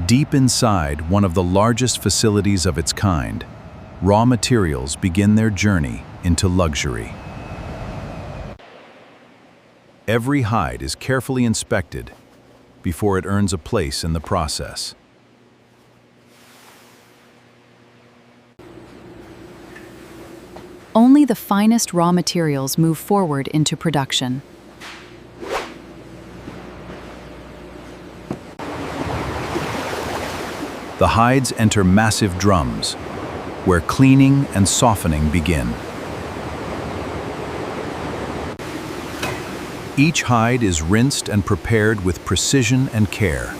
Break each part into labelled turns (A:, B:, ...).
A: Deep inside one of the largest facilities of its kind, raw materials begin their journey into luxury. Every hide is carefully inspected before it earns a place in the process.
B: Only the finest raw materials move forward into production.
A: The hides enter massive drums, where cleaning and softening begin. Each hide is rinsed and prepared with precision and care.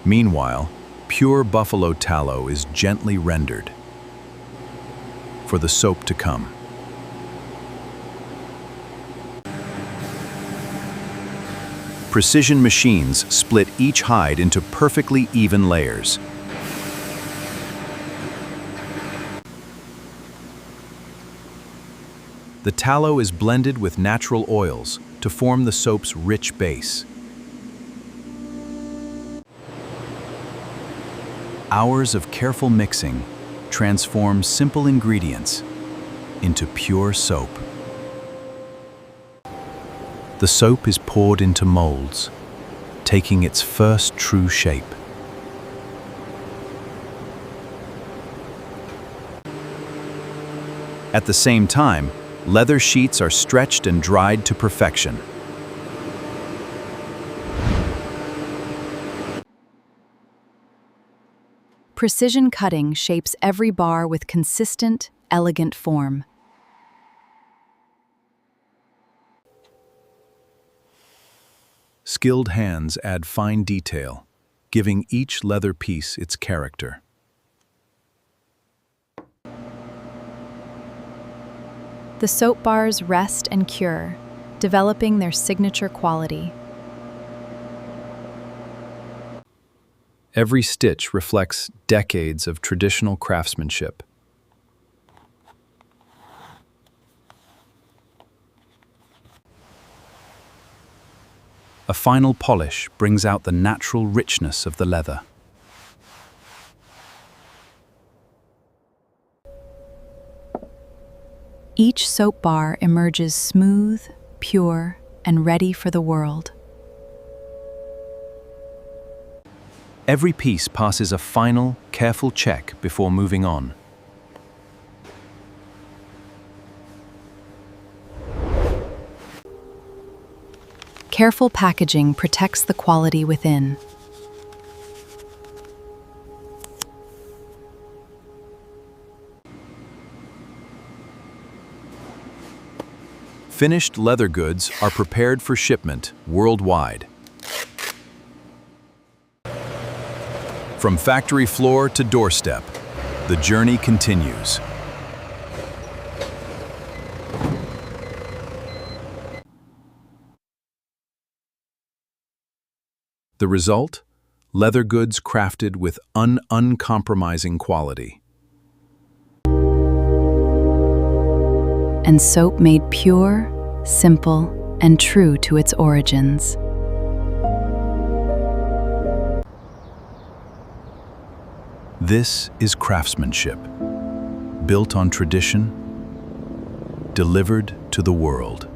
A: Meanwhile, pure buffalo tallow is gently rendered for the soap to come. Precision machines split each hide into perfectly even layers. The tallow is blended with natural oils to form the soap's rich base. Hours of careful mixing transform simple ingredients into pure soap. The soap is poured into molds, taking its first true shape. At the same time, leather sheets are stretched and dried to perfection.
B: Precision cutting shapes every bar with consistent, elegant form.
A: Skilled hands add fine detail, giving each leather piece its character.
B: The soap bars rest and cure, developing their signature quality.
A: Every stitch reflects decades of traditional craftsmanship. A final polish brings out the natural richness of the leather.
B: Each soap bar emerges smooth, pure, and ready for the world.
A: Every piece passes a final, careful check before moving on.
B: Careful packaging protects the quality within.
A: Finished leather goods are prepared for shipment worldwide. From factory floor to doorstep, the journey continues. The result? Leather goods crafted with uncompromising quality.
B: And soap made pure, simple, and true to its origins.
A: This is craftsmanship, built on tradition, delivered to the world.